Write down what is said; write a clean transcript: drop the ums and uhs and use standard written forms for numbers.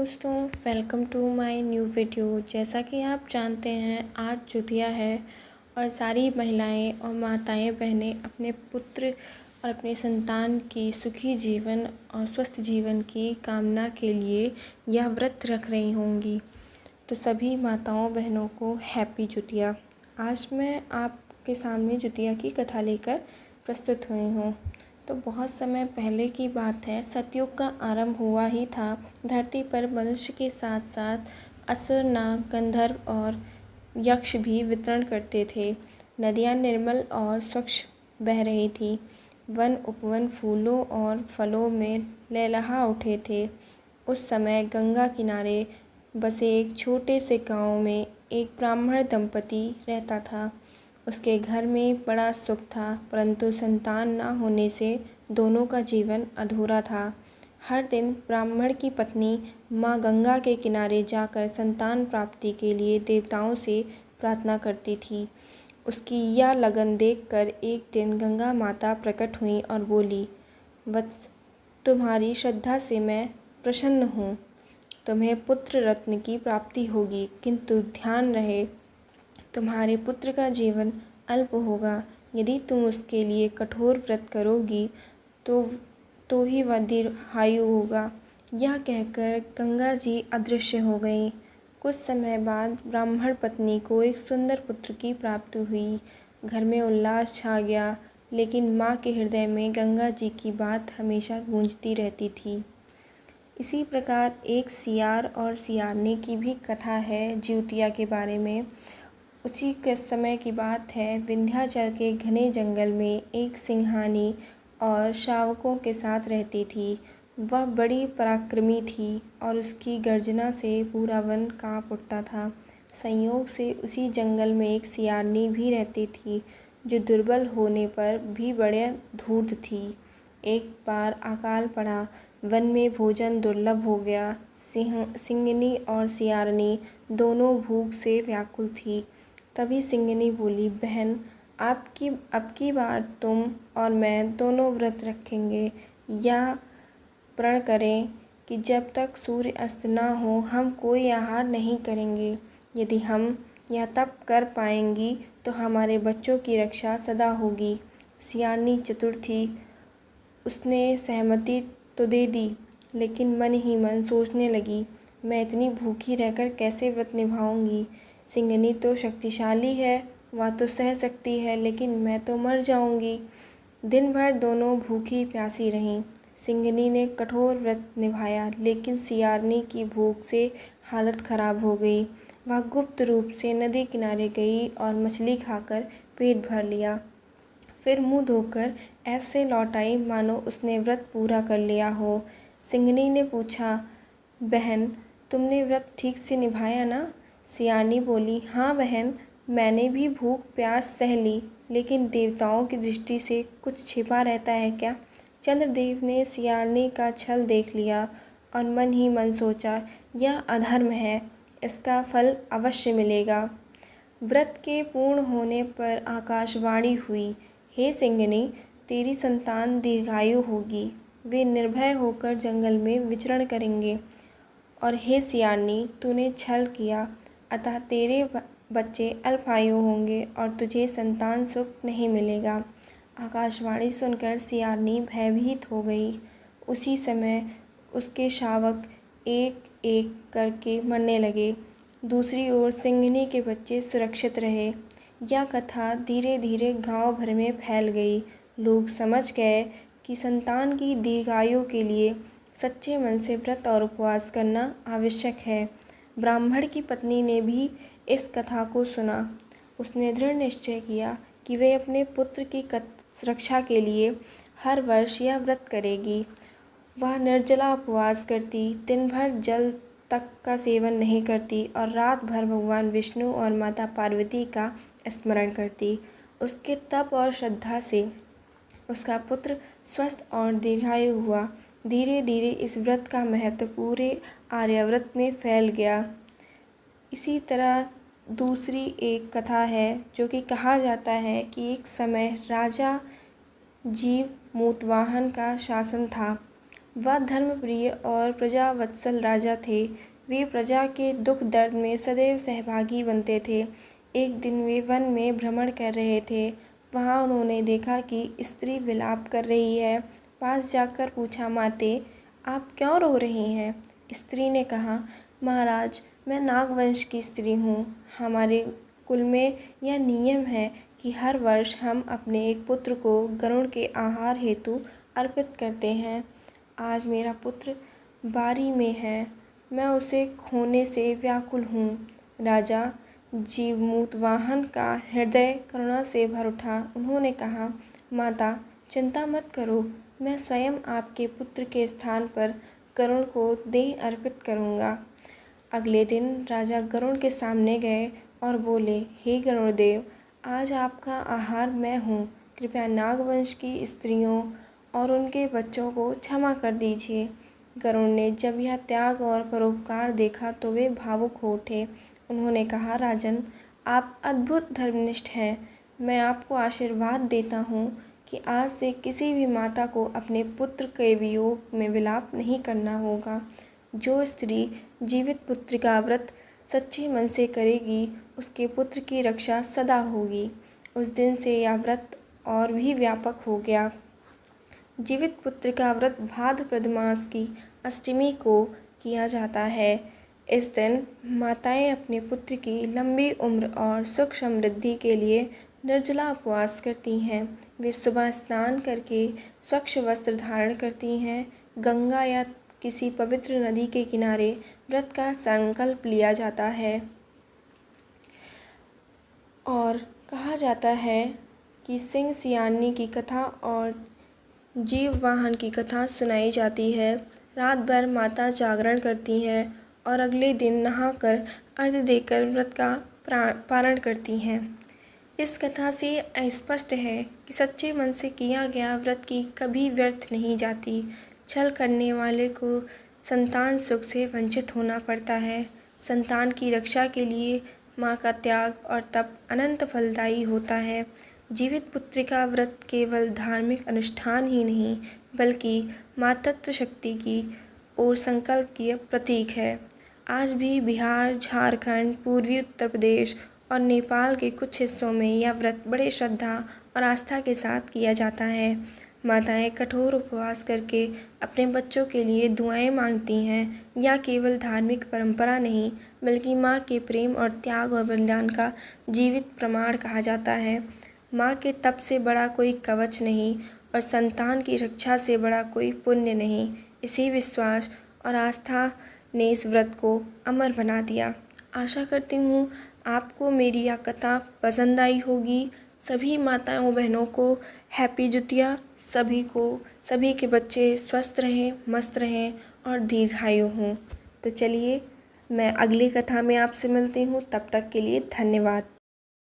दोस्तों, welcome to my new video. जैसा कि आप जानते हैं, आज जुतिया है और सारी महिलाएं और माताएं बहनें अपने पुत्र और अपने संतान की सुखी जीवन और स्वस्थ जीवन की कामना के लिए यह व्रत रख रही होंगी। तो सभी माताओं बहनों को हैप्पी जुतिया। आज मैं आपके सामने जुतिया की कथा लेकर प्रस्तुत हुई हूँ। तो बहुत समय पहले की बात है, सतयुग का आरंभ हुआ ही था। धरती पर मनुष्य के साथ साथ असुर, नाग, गंधर्व और यक्ष भी विचरण करते थे। नदियाँ निर्मल और स्वच्छ बह रही थी। वन उपवन फूलों और फलों में लहलहा उठे थे। उस समय गंगा किनारे बसे एक छोटे से गांव में एक ब्राह्मण दंपति रहता था। उसके घर में बड़ा सुख था, परंतु संतान न होने से दोनों का जीवन अधूरा था। हर दिन ब्राह्मण की पत्नी माँ गंगा के किनारे जाकर संतान प्राप्ति के लिए देवताओं से प्रार्थना करती थी। उसकी यह लगन देखकर एक दिन गंगा माता प्रकट हुई और बोली, वत्स, तुम्हारी श्रद्धा से मैं प्रसन्न हूँ। तुम्हें पुत्र रत्न की प्राप्ति होगी, किंतु ध्यान रहे तुम्हारे पुत्र का जीवन अल्प होगा। यदि तुम उसके लिए कठोर व्रत करोगी तो ही वह दीर्घायु होगा। यह कहकर गंगा जी अदृश्य हो गई। कुछ समय बाद ब्राह्मण पत्नी को एक सुंदर पुत्र की प्राप्ति हुई। घर में उल्लास छा गया, लेकिन माँ के हृदय में गंगा जी की बात हमेशा गूंजती रहती थी। इसी प्रकार एक सियार और सियारनी की भी कथा है जिउतिया के बारे में। उसी के समय की बात है, विंध्याचल के घने जंगल में एक सिंहानी और शावकों के साथ रहती थी। वह बड़ी पराक्रमी थी और उसकी गर्जना से पूरा वन काँप उठता था। संयोग से उसी जंगल में एक सियारनी भी रहती थी, जो दुर्बल होने पर भी बड़े धूर्त थी। एक बार अकाल पड़ा, वन में भोजन दुर्लभ हो गया। सिंहनी और सियारनी दोनों भूख से व्याकुल थी। तभी सिंहनी बोली, बहन, अब की बार तुम और मैं दोनों व्रत रखेंगे। या प्रण करें कि जब तक सूर्य अस्त न हो हम कोई आहार नहीं करेंगे। यदि हम यह तप कर पाएंगी तो हमारे बच्चों की रक्षा सदा होगी। सियारनी चतुर थी, उसने सहमति तो दे दी, लेकिन मन ही मन सोचने लगी, मैं इतनी भूखी रहकर कैसे व्रत निभाऊंगी। सिंहनी तो शक्तिशाली है, वह तो सह सकती है, लेकिन मैं तो मर जाऊंगी। दिन भर दोनों भूखी प्यासी रहीं। सिंहनी ने कठोर व्रत निभाया, लेकिन सियारनी की भूख से हालत खराब हो गई। वह गुप्त रूप से नदी किनारे गई और मछली खाकर पेट भर लिया। फिर मुंह धोकर ऐसे लौट आई मानो उसने व्रत पूरा कर लिया हो। सिंहनी ने पूछा, बहन, तुमने व्रत ठीक से निभाया ना? सियारनी बोली, हाँ बहन, मैंने भी भूख प्यास सह ली, लेकिन देवताओं की दृष्टि से कुछ छिपा रहता है क्या? चंद्रदेव ने सियारनी का छल देख लिया और मन ही मन सोचा, यह अधर्म है, इसका फल अवश्य मिलेगा। व्रत के पूर्ण होने पर आकाशवाणी हुई, हे सिंहनी, तेरी संतान दीर्घायु होगी। वे निर्भय होकर जंगल में विचरण करेंगे। और हे सियारनी, तूने छल किया, अतः तेरे बच्चे अल्पायु होंगे और तुझे संतान सुख नहीं मिलेगा। आकाशवाणी सुनकर सियारनी भयभीत हो गई। उसी समय उसके शावक एक एक करके मरने लगे। दूसरी ओर सिंहनी के बच्चे सुरक्षित रहे। यह कथा धीरे धीरे गांव भर में फैल गई। लोग समझ गए कि संतान की दीर्घायु के लिए सच्चे मन से व्रत और उपवास करना आवश्यक है। ब्राह्मण की पत्नी ने भी इस कथा को सुना। उसने दृढ़ निश्चय किया कि वे अपने पुत्र की रक्षा के लिए हर वर्ष यह व्रत करेगी। वह निर्जला उपवास करती, दिन भर जल तक का सेवन नहीं करती और रात भर भगवान विष्णु और माता पार्वती का स्मरण करती। उसके तप और श्रद्धा से उसका पुत्र स्वस्थ और दीर्घायु हुआ। धीरे धीरे इस व्रत का महत्व पूरे आर्यावर्त में फैल गया। इसी तरह दूसरी एक कथा है, जो कि कहा जाता है कि एक समय राजा जीव मोतवाहन का शासन था। वह धर्मप्रिय और प्रजावत्सल राजा थे। वे प्रजा के दुख दर्द में सदैव सहभागी बनते थे। एक दिन वे वन में भ्रमण कर रहे थे। वहाँ उन्होंने देखा कि स्त्री विलाप कर रही है। पास जाकर पूछा, माते, आप क्यों रो रही हैं? स्त्री ने कहा, महाराज, मैं नागवंश की स्त्री हूँ। हमारे कुल में यह नियम है कि हर वर्ष हम अपने एक पुत्र को गरुड़ के आहार हेतु अर्पित करते हैं। आज मेरा पुत्र बारी में है। मैं उसे खोने से व्याकुल हूँ। राजा जीवमूतवाहन का हृदय करुणा से भर उठा। उन्होंने कहा, माता, चिंता मत करो। मैं स्वयं आपके पुत्र के स्थान पर गरुड़ को देह अर्पित करूँगा। अगले दिन राजा गरुड़ के सामने गए और बोले, हे गरुड़देव, आज आपका आहार मैं हूँ। कृपया नागवंश की स्त्रियों और उनके बच्चों को क्षमा कर दीजिए। गरुड़ ने जब यह त्याग और परोपकार देखा तो वे भावुक हो उठे। उन्होंने कहा, राजन, आप अद्भुत धर्मनिष्ठ हैं। मैं आपको आशीर्वाद देता हूँ कि आज से किसी भी माता को अपने पुत्र के वियोग में विलाप नहीं करना होगा। जो स्त्री जीवित पुत्र का व्रत सच्चे मन से करेगी, उसके पुत्र की रक्षा सदा होगी। उस दिन से यह व्रत और भी व्यापक हो गया। जीवित पुत्र का व्रत भाद्रपद मास की अष्टमी को किया जाता है। इस दिन माताएं अपने पुत्र की लंबी उम्र और सुख समृद्धि के लिए निर्जला उपवास करती हैं। वे सुबह स्नान करके स्वच्छ वस्त्र धारण करती हैं। गंगा या किसी पवित्र नदी के किनारे व्रत का संकल्प लिया जाता है और कहा जाता है कि सिंह सियानी की कथा और जीववाहन की कथा सुनाई जाती है। रात भर माता जागरण करती हैं और अगले दिन नहाकर अर्घ्य देकर व्रत का पारण करती हैं। इस कथा से स्पष्ट है कि सच्चे मन से किया गया व्रत की कभी व्यर्थ नहीं जाती। छल करने वाले को संतान सुख से वंचित होना पड़ता है। संतान की रक्षा के लिए माँ का त्याग और तप अनंत फलदायी होता है। जीवित पुत्र का व्रत केवल धार्मिक अनुष्ठान ही नहीं, बल्कि मातृत्व शक्ति की ओर संकल्प की प्रतीक है। आज भी बिहार, झारखंड, पूर्वी उत्तर प्रदेश और नेपाल के कुछ हिस्सों में यह व्रत बड़े श्रद्धा और आस्था के साथ किया जाता है। माताएं कठोर उपवास करके अपने बच्चों के लिए दुआएं मांगती हैं। यह केवल धार्मिक परंपरा नहीं, बल्कि माँ के प्रेम और त्याग और बलिदान का जीवित प्रमाण कहा जाता है। माँ के तप से बड़ा कोई कवच नहीं और संतान की रक्षा से बड़ा कोई पुण्य नहीं। इसी विश्वास और आस्था ने इस व्रत को अमर बना दिया। आशा करती हूँ आपको मेरी यह कथा पसंद आई होगी। सभी माताओं बहनों को हैप्पी जुतिया। सभी के बच्चे स्वस्थ रहें, मस्त रहें और दीर्घायु हों। तो चलिए, मैं अगली कथा में आपसे मिलती हूँ। तब तक के लिए धन्यवाद।